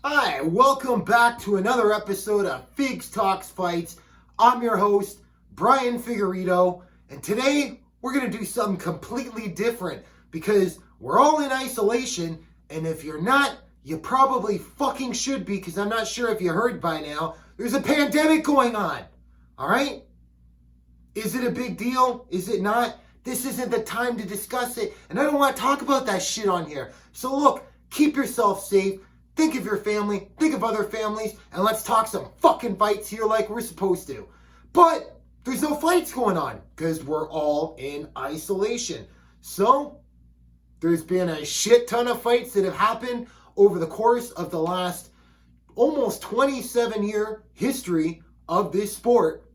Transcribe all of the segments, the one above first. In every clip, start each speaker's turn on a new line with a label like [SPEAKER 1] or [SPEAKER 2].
[SPEAKER 1] Hi, welcome back to another episode of Figstalksfights. I'm your host, Brian Figueredo, and today we're going to do something completely different because we're all in isolation, and if you're not, you probably fucking should be because I'm not sure if you heard by now, there's a pandemic going on, alright? Is it a big deal? Is it not? This isn't the time to discuss it, and I don't want to talk about that shit on here. So look, keep yourself safe. Think of your family, think of other families, and let's talk some fucking fights here like we're supposed to. But there's no fights going on because we're all in isolation. So there's been a shit ton of fights that have happened over the course of the last almost 27-year history of this sport,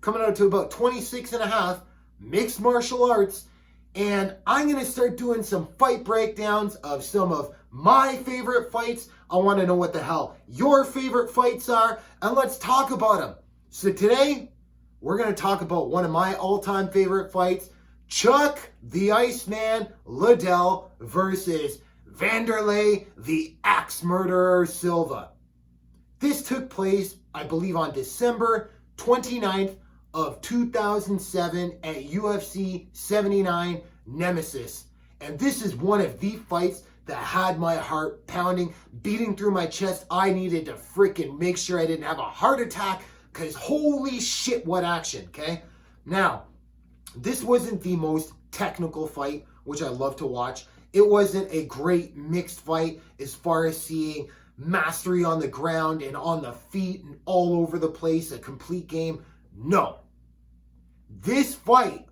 [SPEAKER 1] coming out to about 26 and a half mixed martial arts. And I'm going to start doing some fight breakdowns of some of my favorite fights. I want to know what the hell your favorite fights are, and let's talk about them. So today, we're going to talk about one of my all-time favorite fights, Chuck the Iceman Liddell versus Wanderlei the Axe Murderer Silva. This took place, I believe, on December 29th of 2007 at UFC 79 Nemesis. And this is one of the fights that had my heart pounding, beating through my chest. I needed to freaking make sure I didn't have a heart attack because holy shit, what action, okay? Now, this wasn't the most technical fight, which I love to watch. It wasn't a great mixed fight as far as seeing mastery on the ground and on the feet and all over the place, a complete game. No. This fight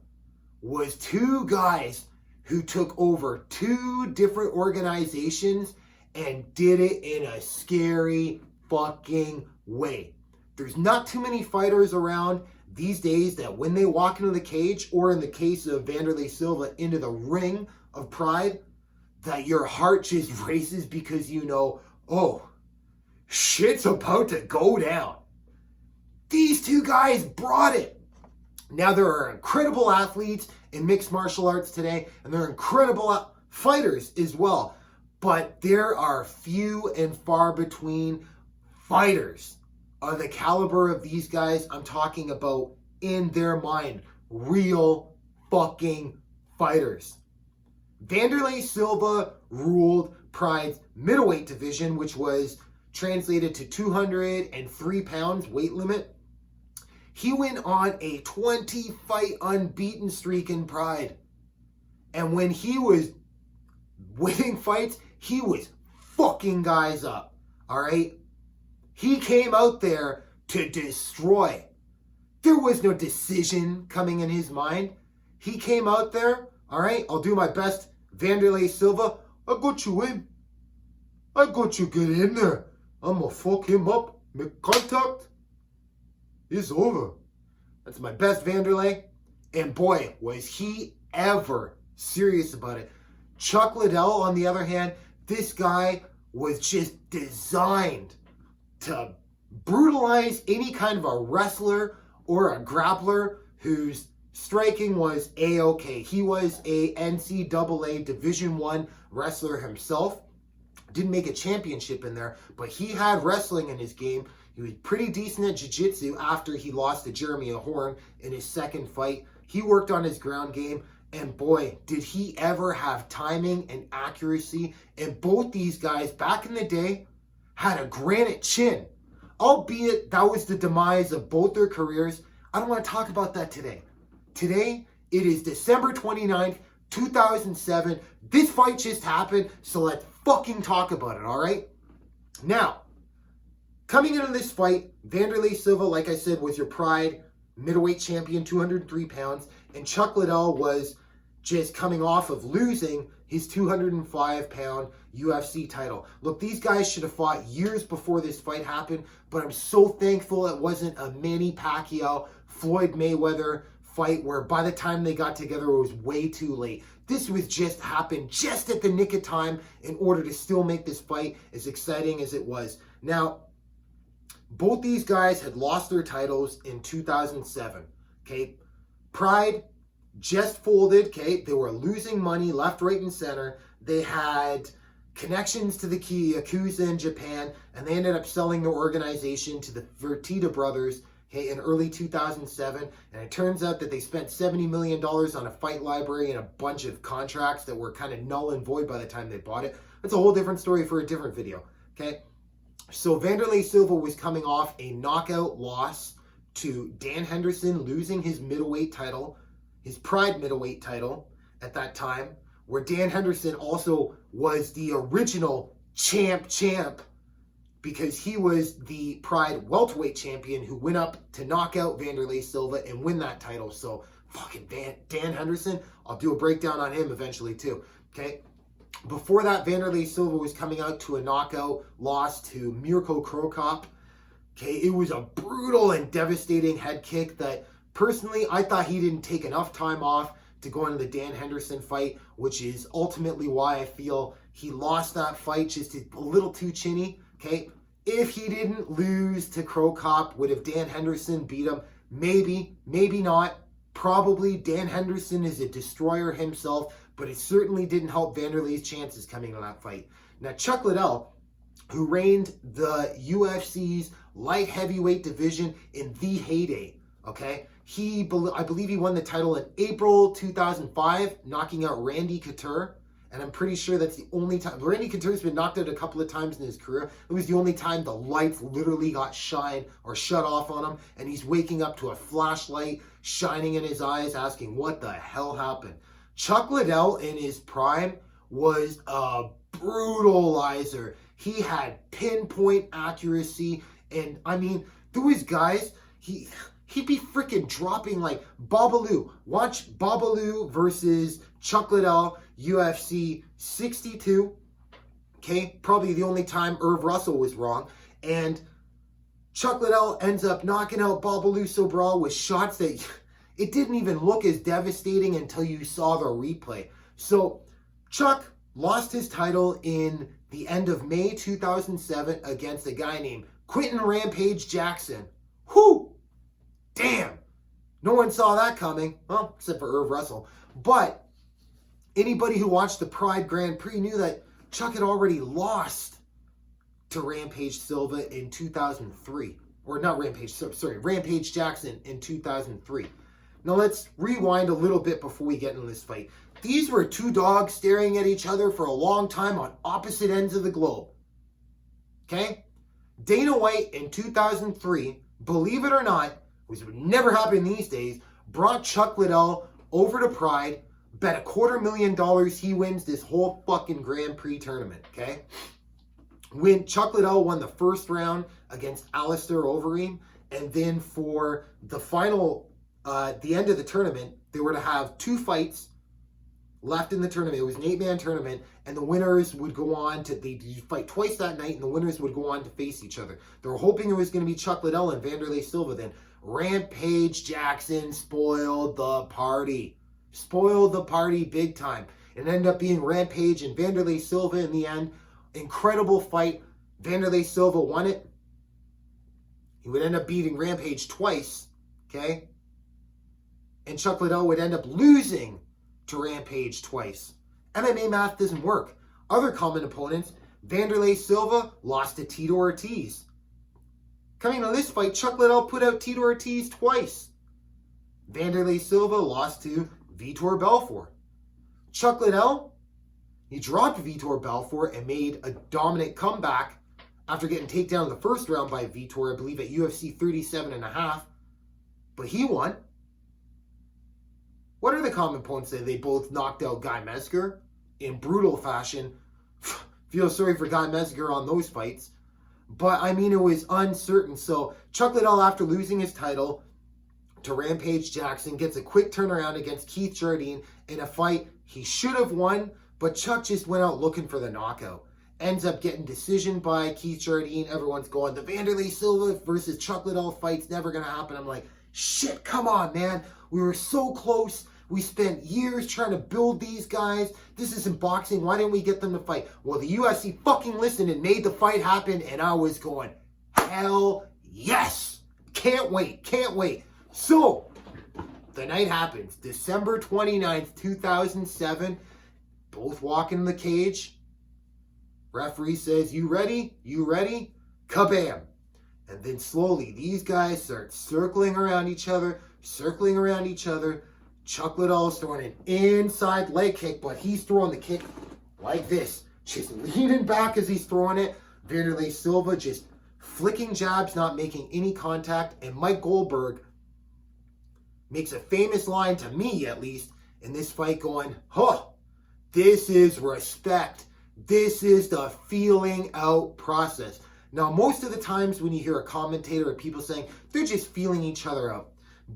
[SPEAKER 1] was two guys who took over two different organizations and did it in a scary fucking way. There's not too many fighters around these days that when they walk into the cage, or in the case of Wanderlei Silva, into the ring of pride, that your heart just races because you know, oh, shit's about to go down. These two guys brought it. Now, there are incredible athletes in mixed martial arts today, and there are incredible fighters as well. But there are few and far between fighters of the caliber of these guys. I'm talking about, in their mind, real fucking fighters. Wanderlei Silva ruled Pride's middleweight division, which was translated to 203 pounds weight limit. He went on a 20-fight unbeaten streak in Pride. And when he was winning fights, he was fucking guys up. All right? He came out there to destroy. There was no decision coming in his mind. He came out there, all right? I'll do my best. Wanderlei Silva, I got you in. I got you get in there. I'm going to fuck him up. Make contact. It's over. That's my best Wanderlei. And boy, was he ever serious about it. Chuck Liddell, on the other hand, this guy was just designed to brutalize any kind of a wrestler or a grappler whose striking was A-okay. He was a NCAA Division I wrestler himself. Didn't make a championship in there, but he had wrestling in his game. He was pretty decent at jiu-jitsu after he lost to Jeremy Horn in his second fight. He worked on his ground game, and boy, did he ever have timing and accuracy. And both these guys, back in the day, had a granite chin. Albeit that was the demise of both their careers. I don't want to talk about that today. Today, it is December 29th, 2007. This fight just happened, so let's fucking talk about it, all right? Now, coming into this fight, Wanderlei Silva, like I said, was your Pride middleweight champion, 203 pounds, and Chuck Liddell was just coming off of losing his 205-pound UFC title. Look, these guys should have fought years before this fight happened, but I'm so thankful it wasn't a Manny Pacquiao, Floyd Mayweather fight where by the time they got together, it was way too late. This was just happened just at the nick of time in order to still make this fight as exciting as it was. Now, both these guys had lost their titles in 2007, okay? Pride just folded, okay? They were losing money left, right, and center. They had connections to the Yakuza in Japan, and they ended up selling the organization to the Fertitta brothers, okay, in early 2007. And it turns out that they spent $70 million on a fight library and a bunch of contracts that were kind of null and void by the time they bought it. That's a whole different story for a different video, okay? So Wanderlei Silva was coming off a knockout loss to Dan Henderson, losing his middleweight title, his Pride middleweight title at that time, where Dan Henderson also was the original champ, because he was the Pride welterweight champion who went up to knock out Wanderlei Silva and win that title. So fucking Dan Henderson, I'll do a breakdown on him eventually too, okay? Before that, Wanderlei Silva was coming out to a knockout loss to Mirko Cro Cop. Okay, it was a brutal and devastating head kick that personally I thought he didn't take enough time off to go into the Dan Henderson fight, which is ultimately why I feel he lost that fight, just a little too chinny. Okay, if he didn't lose to Cro Cop, would have Dan Henderson beat him? Maybe, maybe not. Probably. Dan Henderson is a destroyer himself, but it certainly didn't help Wanderlei's chances coming to that fight. Now, Chuck Liddell, who reigned the UFC's light heavyweight division in the heyday, okay? I believe he won the title in April 2005, knocking out Randy Couture, and I'm pretty sure that's the only time. Randy Couture's been knocked out a couple of times in his career. It was the only time the lights literally got shut off on him, and he's waking up to a flashlight shining in his eyes, asking what the hell happened. Chuck Liddell in his prime was a brutalizer. He had pinpoint accuracy, and I mean, through his guys, he'd be freaking dropping like Babalu. Watch Babalu versus Chuck Liddell, UFC 62. Okay, probably the only time Irv Russell was wrong. And Chuck Liddell ends up knocking out Babalu Sobral with shots that it didn't even look as devastating until you saw the replay. So Chuck lost his title in the end of May 2007 against a guy named Quentin Rampage Jackson. Whew! Damn! No one saw that coming. Well, except for Irv Russell. But anybody who watched the Pride Grand Prix knew that Chuck had already lost to Rampage Silva in 2003. Or not Rampage, sorry, Rampage Jackson in 2003. Now let's rewind a little bit before we get into this fight. These were two dogs staring at each other for a long time on opposite ends of the globe. Okay? Dana White in 2003, believe it or not, which would never happen these days, brought Chuck Liddell over to Pride, bet $250,000 he wins this whole fucking Grand Prix tournament, okay? When Chuck Liddell won the first round against Alistair Overeem, and then for the final, the end of the tournament, they were to have two fights left in the tournament. It was an 8-man tournament, and the winners would go on to, they fight twice that night, and the winners would go on to face each other. They were hoping it was going to be Chuck Liddell and Wanderlei Silva. Then Rampage Jackson spoiled the party. Spoiled the party big time. It ended up being Rampage and Wanderlei Silva in the end. Incredible fight. Wanderlei Silva won it. He would end up beating Rampage twice, okay? And Chuck Liddell would end up losing to Rampage twice. MMA math doesn't work. Other common opponents, Wanderlei Silva lost to Tito Ortiz. Coming to this fight, Chuck Liddell put out Tito Ortiz twice. Wanderlei Silva lost to Vitor Belfort. Chuck Liddell, he dropped Vitor Belfort and made a dominant comeback after getting taken down in the first round by Vitor, I believe at UFC 37.5. But he won. What are the common points that they both knocked out Guy Mezger in brutal fashion? Feel sorry for Guy Mezger on those fights. But, I mean, it was uncertain. So, Chuck Liddell, after losing his title to Rampage Jackson, gets a quick turnaround against Keith Jardine in a fight he should have won, but Chuck just went out looking for the knockout. Ends up getting decision by Keith Jardine. Everyone's going, the Wanderlei Silva versus Chuck Liddell fight's never going to happen. I'm like, shit, come on, man. We were so close. We spent years trying to build these guys. This isn't boxing. Why didn't we get them to fight? Well, the UFC fucking listened and made the fight happen, and I was going, hell yes. Can't wait. Can't wait. So, the night happens. December 29th, 2007. Both walk in the cage. Referee says, you ready? You ready? Kabam! And then slowly, these guys start circling around each other. Chuck Liddell's throwing an inside leg kick, but he's throwing the kick like this. Just leaning back as he's throwing it. Wanderlei Silva just flicking jabs, not making any contact. And Mike Goldberg makes a famous line, to me at least, in this fight going, this is respect. This is the feeling out process. Now, most of the times when you hear a commentator or people saying they're just feeling each other out,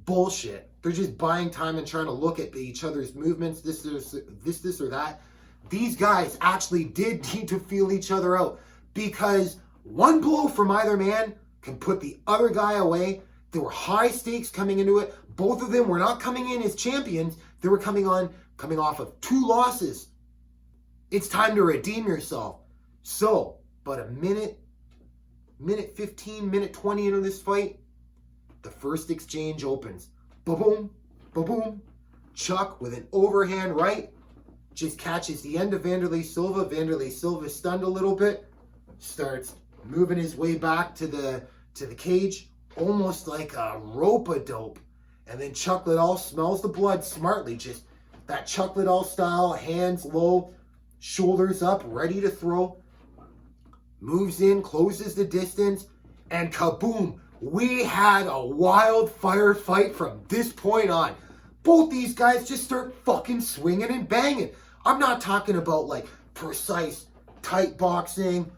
[SPEAKER 1] bullshit. They're just buying time and trying to look at each other's movements, this or that. These guys actually did need to feel each other out, because one blow from either man can put the other guy away. There were high stakes coming into it. Both of them were not coming in as champions. They were coming off of 2 losses. It's time to redeem yourself. So, but a minute 15, minute 20 into this fight, the first exchange opens. Ba-boom, ba-boom. Chuck with an overhand right just catches the end of Wanderlei Silva. Wanderlei Silva stunned a little bit, starts moving his way back to the cage, almost like a rope-a-dope. And then Chuck Liddell smells the blood smartly, just that Chuck Liddell style, hands low, shoulders up, ready to throw. Moves in, closes the distance, and kaboom! We had a wildfire fight from this point on. Both these guys just start fucking swinging and banging. I'm not talking about like precise, tight boxing,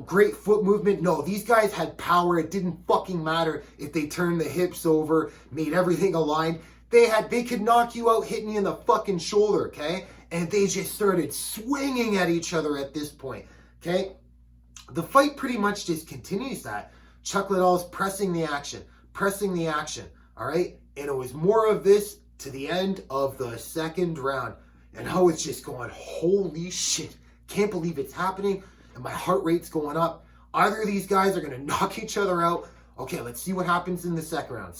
[SPEAKER 1] great foot movement. No, these guys had power. It didn't fucking matter if they turned the hips over, made everything aligned. They could knock you out hitting you in the fucking shoulder, okay? And they just started swinging at each other at this point, okay? The fight pretty much just continues that. Chuck Liddell's pressing the action, all right? And it was more of this to the end of the second round. And I was just going, holy shit, can't believe it's happening. And my heart rate's going up. Either of these guys are going to knock each other out. Okay, let's see what happens in the second round.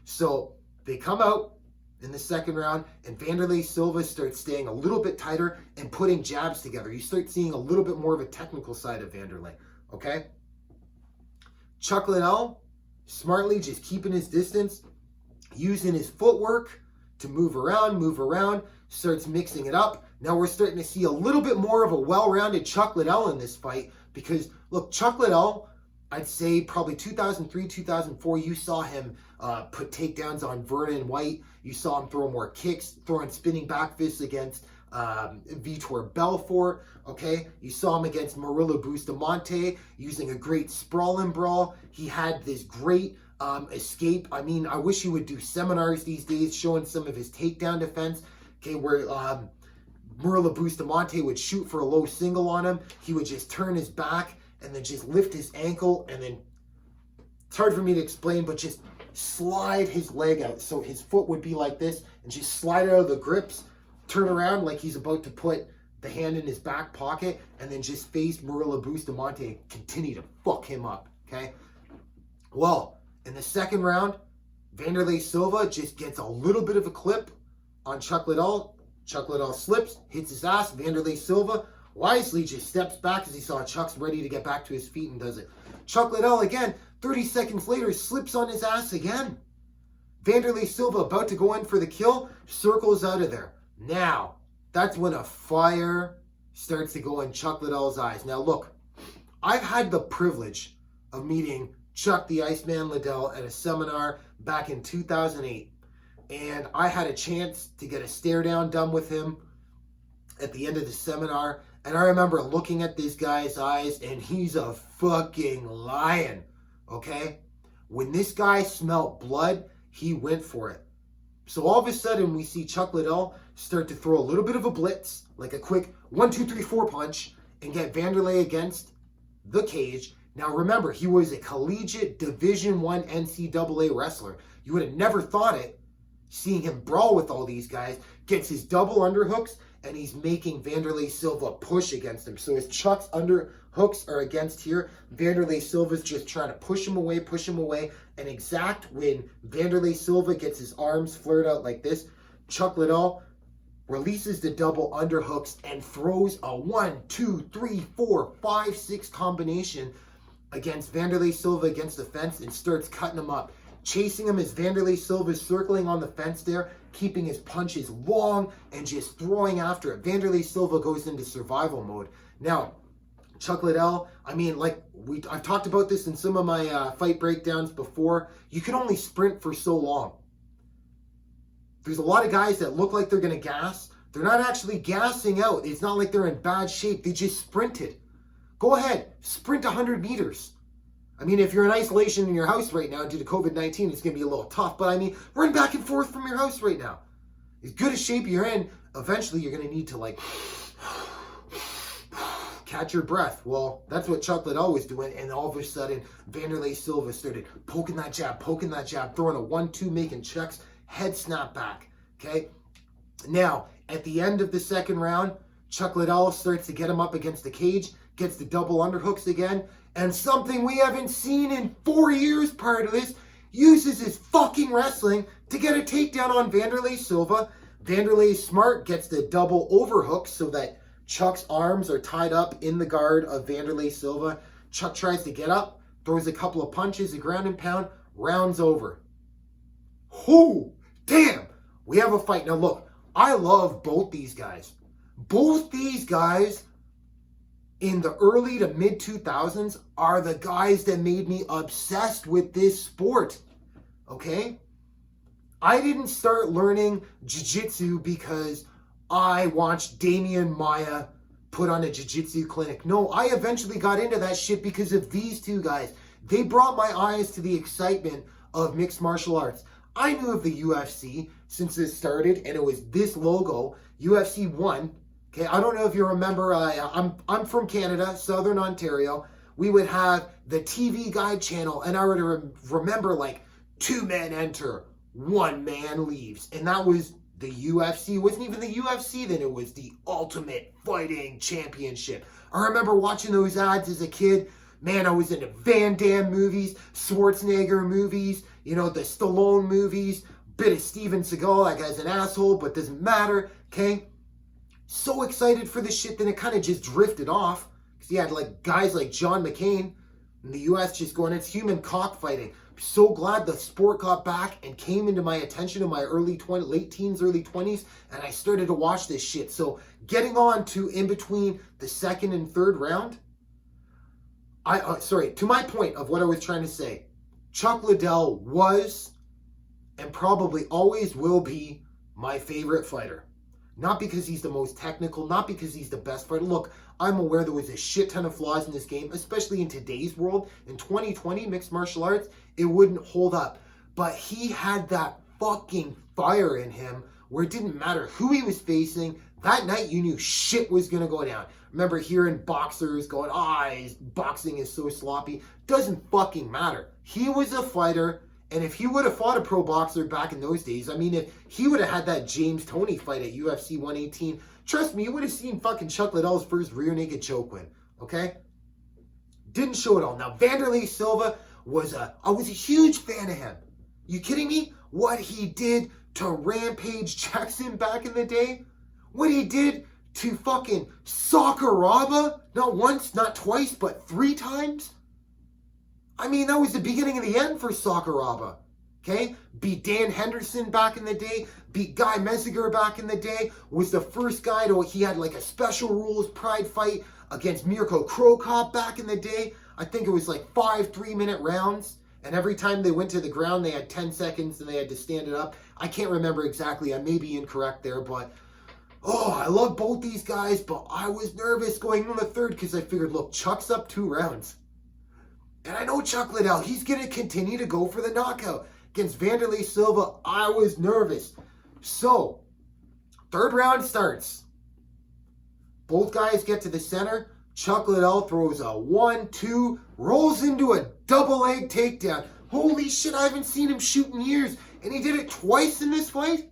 [SPEAKER 1] So they come out in the second round, and Wanderlei Silva starts staying a little bit tighter and putting jabs together. You start seeing a little bit more of a technical side of Wanderlei, okay? Chuck Liddell, smartly just keeping his distance, using his footwork to move around, starts mixing it up. Now we're starting to see a little bit more of a well-rounded Chuck Liddell in this fight, because, look, Chuck Liddell, I'd say probably 2003, 2004, you saw him put takedowns on Vernon White. You saw him throw more kicks, throwing spinning back fists against Vitor Belfort, okay? You saw him against Murilo Bustamante using a great sprawl and brawl. He had this great escape. I mean, I wish he would do seminars these days showing some of his takedown defense, okay, where Murilo Bustamante would shoot for a low single on him. He would just turn his back and then just lift his ankle, and then, it's hard for me to explain, but just slide his leg out. So his foot would be like this, and just slide out of the grips, turn around like he's about to put the hand in his back pocket, and then just face Murilo Bustamante and continue to fuck him up, okay? Well, in the second round, Wanderlei Silva just gets a little bit of a clip on Chuck Liddell. Chuck Liddell slips, hits his ass. Wanderlei Silva wisely just steps back as he saw Chuck's ready to get back to his feet and does it. Chuck Liddell again, 30 seconds later, slips on his ass again. Wanderlei Silva about to go in for the kill, circles out of there. Now, that's when a fire starts to go in Chuck Liddell's eyes. Now look, I've had the privilege of meeting Chuck the Iceman Liddell at a seminar back in 2008. And I had a chance to get a stare down done with him at the end of the seminar. And I remember looking at this guy's eyes, and he's a fucking lion, okay? When this guy smelt blood, he went for it. So all of a sudden, we see Chuck Liddell start to throw a little bit of a blitz, like a quick 1, 2, 3, 4 punch, and get Wanderlei against the cage. Now remember, he was a collegiate Division I NCAA wrestler. You would have never thought it, seeing him brawl with all these guys, gets his double underhooks, and he's making Wanderlei Silva push against him. So his Chuck's underhooks are against here. Wanderlei Silva's just trying to push him away, and exact when Wanderlei Silva gets his arms flared out like this, Chuck Liddell releases the double underhooks, and throws a 1, 2, 3, 4, 5, 6 combination against Wanderlei Silva against the fence and starts cutting him up. Chasing him as Wanderlei Silva is circling on the fence there, keeping his punches long and just throwing after it. Wanderlei Silva goes into survival mode. Now, Chuck Liddell, I mean, like I've talked about this in some of my fight breakdowns before. You can only sprint for so long. There's a lot of guys that look like they're going to gas. They're not actually gassing out. It's not like they're in bad shape. They just sprinted. Go ahead, sprint 100 meters. I mean, if you're in isolation in your house right now due to COVID-19, it's going to be a little tough. But I mean, run back and forth from your house right now. As good a shape you're in, eventually you're going to need to like catch your breath. Well, that's what Chuck Liddell was doing. And all of a sudden, Wanderlei Silva started poking that jab, throwing a 1-2, making checks, head snap back. Okay. Now, at the end of the second round, Chuck Liddell starts to get him up against the cage, gets the double underhooks again, and something we haven't seen in 4 years prior to this, uses his fucking wrestling to get a takedown on Wanderlei Silva. Wanderlei smart, gets the double overhook so that Chuck's arms are tied up in the guard of Wanderlei Silva. Chuck tries to get up, throws a couple of punches, a ground and pound, rounds over. Whoo! Damn! We have a fight. Now look, I love both these guys. Both these guys in the early to mid 2000s are the guys that made me obsessed with this sport. Okay? I didn't start learning jiu-jitsu because I watched Damian Maia put on a jiu-jitsu clinic. No, I eventually got into that shit because of these two guys. They brought my eyes to the excitement of mixed martial arts. I knew of the UFC since it started, and it was this logo, UFC 1. Okay, I don't know if you remember, I'm from Canada, Southern Ontario. We would have the TV Guide channel, and I would remember like 2 men enter, 1 man leaves. And that was the UFC. It wasn't even the UFC then, it was the Ultimate Fighting Championship. I remember watching those ads as a kid. Man, I was into Van Damme movies, Schwarzenegger movies, you know, the Stallone movies, bit of Steven Seagal, that guy's an asshole, but doesn't matter, okay? So excited for this shit, then it kind of just drifted off. Because you had like guys like John McCain in the US just going, it's human cockfighting. So glad the sport got back and came into my attention in my late teens, early 20s, and I started to watch this shit. So getting on to in between the second and third round, to my point of what I was trying to say, Chuck Liddell was and probably always will be my favorite fighter. Not because he's the most technical, not because he's the best fighter. Look, I'm aware there was a shit ton of flaws in this game, especially in today's world. In 2020, mixed martial arts, it wouldn't hold up. But he had that fucking fire in him where it didn't matter who he was facing. That night, you knew shit was going to go down. Remember hearing boxers going, boxing is so sloppy. Doesn't fucking matter. He was a fighter. And if he would have fought a pro boxer back in those days, I mean, if he would have had that James Toney fight at UFC 118, trust me, you would have seen fucking Chuck Liddell's first rear naked choke win, okay? Didn't show it all. Now, Wanderlei Silva I was a huge fan of him. You kidding me? What he did to Rampage Jackson back in the day? What he did to fucking Sakuraba? Not once, not twice, but 3 times? I mean, that was the beginning of the end for Sakuraba, okay? Beat Dan Henderson back in the day, beat Guy Mezger back in the day, was the first guy he had like a special rules pride fight against Mirko Cro Cop back in the day. I think it was like 5 3-minute rounds, and every time they went to the ground, they had 10 seconds and they had to stand it up. I can't remember exactly, I may be incorrect there, but I love both these guys, but I was nervous going in the third because I figured, look, Chuck's up 2 rounds. And I know Chuck Liddell, he's going to continue to go for the knockout. Against Wanderlei Silva, I was nervous. So, third round starts. Both guys get to the center. Chuck Liddell throws a 1-2, rolls into a double leg takedown. Holy shit, I haven't seen him shoot in years. And he did it twice in this fight?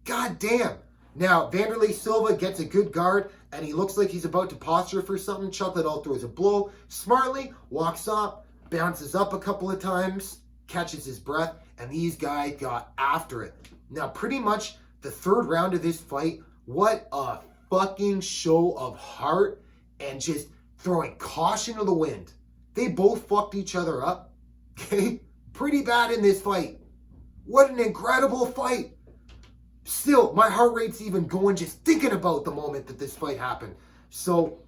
[SPEAKER 1] God damn. Now, Wanderlei Silva gets a good guard, and he looks like he's about to posture for something. Chuck Liddell throws a blow, smartly, walks up, bounces up a couple of times, catches his breath, and these guys got after it. Now, pretty much the third round of this fight what a fucking show of heart and just throwing caution to the wind. They both fucked each other up, okay? Pretty bad in this fight. What an incredible fight. Still, my heart rate's even going just thinking about the moment that this fight happened. So,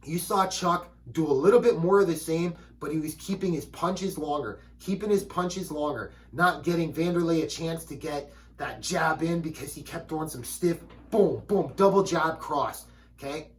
[SPEAKER 1] you saw Chuck do a little bit more of the same, but he was keeping his punches longer. Not getting Wanderlei a chance to get that jab in because he kept throwing some stiff, boom, boom, double jab cross, okay?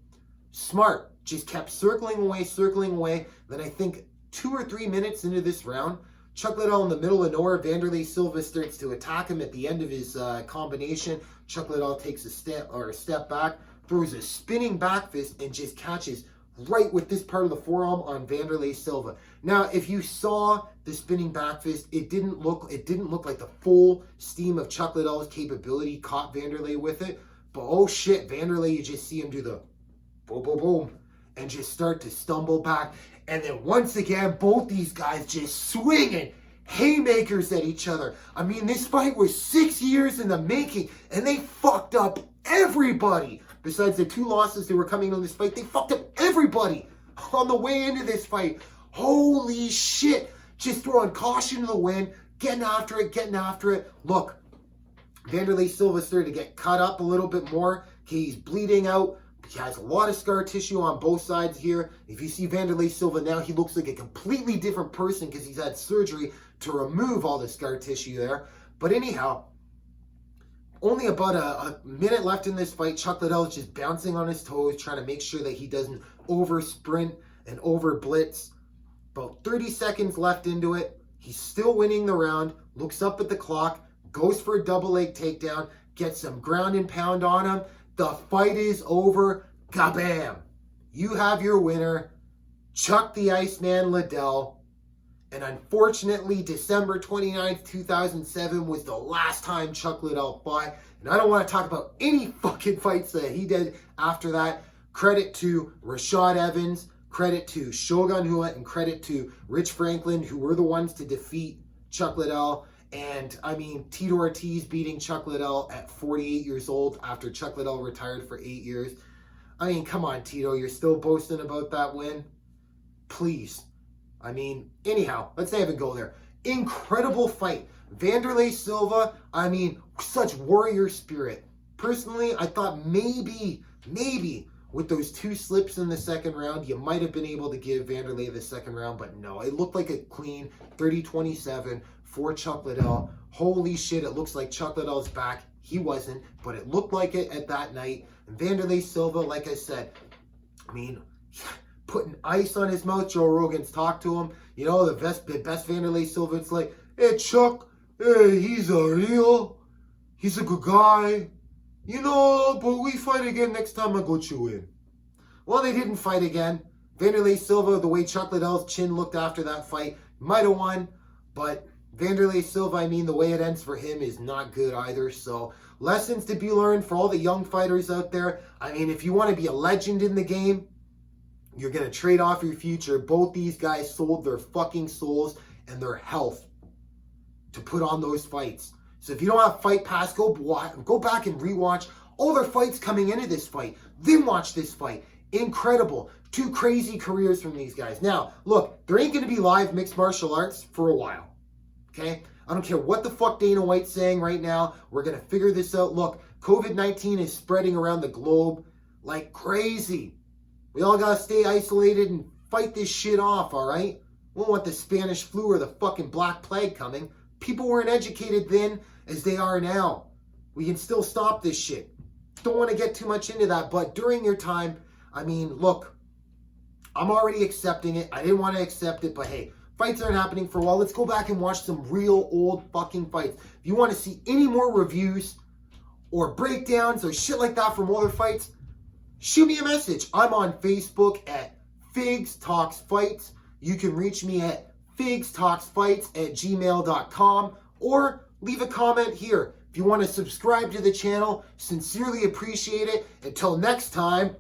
[SPEAKER 1] Smart. Just kept circling away. Then I think 2 or 3 minutes into this round, Chuck Liddell in the middle of nowhere, Wanderlei Silva starts to attack him at the end of his combination. Chuck Liddell takes a step back, throws a spinning back fist, and just catches right with this part of the forearm on Wanderlei Silva. Now, if you saw the spinning back fist, it didn't look like the full steam of Chuck Liddell's capability caught Wanderlei with it. But oh shit, Wanderlei, you just see him do the boom, boom, boom, and just start to stumble back. And then once again, both these guys just swinging haymakers at each other. I mean, this fight was 6 years in the making, and they fucked up everybody. Besides the 2 losses that were coming on this fight, they fucked up everybody on the way into this fight. Holy shit. Just throwing caution to the wind, getting after it. Look, Wanderlei Silva started to get cut up a little bit more. Okay, he's bleeding out. He has a lot of scar tissue on both sides here. If you see Wanderlei Silva now, he looks like a completely different person because he's had surgery to remove all the scar tissue there. But anyhow, only about a minute left in this fight. Chuck Liddell is just bouncing on his toes, trying to make sure that he doesn't over sprint and over blitz. About 30 seconds left into it. He's still winning the round, looks up at the clock, goes for a double leg takedown, gets some ground and pound on him. The fight is over. Kabam! You have your winner, Chuck the Iceman Liddell. And unfortunately, December 29th, 2007 was the last time Chuck Liddell fought. And I don't want to talk about any fucking fights that he did after that. Credit to Rashad Evans, credit to Shogun Rua, and credit to Rich Franklin, who were the ones to defeat Chuck Liddell. And, I mean, Tito Ortiz beating Chuck Liddell at 48 years old after Chuck Liddell retired for 8 years. I mean, come on, Tito. You're still boasting about that win? Please. I mean, anyhow, let's not even go there. Incredible fight. Wanderlei Silva, I mean, such warrior spirit. Personally, I thought maybe with those 2 slips in the second round, you might have been able to give Wanderlei the second round, but no. It looked like a clean 30-27 for Chuck Liddell. Holy shit, it looks like Chuck Liddell's back. He wasn't, but it looked like it at that night. And Wanderlei Silva, like I said, I mean, putting ice on his mouth. Joe Rogan's talked to him. You know, the best Wanderlei Silva, it's like, hey, Chuck, hey, he's a good guy. You know, but we fight again next time I got you in. Well, they didn't fight again. Wanderlei Silva, the way Chuck Liddell's chin looked after that fight, might have won, but Wanderlei Silva, I mean, the way it ends for him is not good either. So, lessons to be learned for all the young fighters out there. I mean, if you want to be a legend in the game, you're going to trade off your future. Both these guys sold their fucking souls and their health to put on those fights. So if you don't have Fight Pass, go back and rewatch all their fights coming into this fight. Then watch this fight. Incredible. 2 crazy careers from these guys. Now, look, there ain't going to be live mixed martial arts for a while. Okay? I don't care what the fuck Dana White's saying right now. We're going to figure this out. Look, COVID-19 is spreading around the globe like crazy. We all got to stay isolated and fight this shit off, all right? We don't want the Spanish flu or the fucking Black Plague coming. People weren't educated then as they are now. We can still stop this shit. Don't want to get too much into that, but during your time, I mean, look, I'm already accepting it. I didn't want to accept it, but hey, fights aren't happening for a while. Let's go back and watch some real old fucking fights. If you want to see any more reviews or breakdowns or shit like that from older fights, shoot me a message. I'm on Facebook at Figstalksfights. You can reach me at Figstalksfights@gmail.com or leave a comment here. If you want to subscribe to the channel, sincerely appreciate it. Until next time,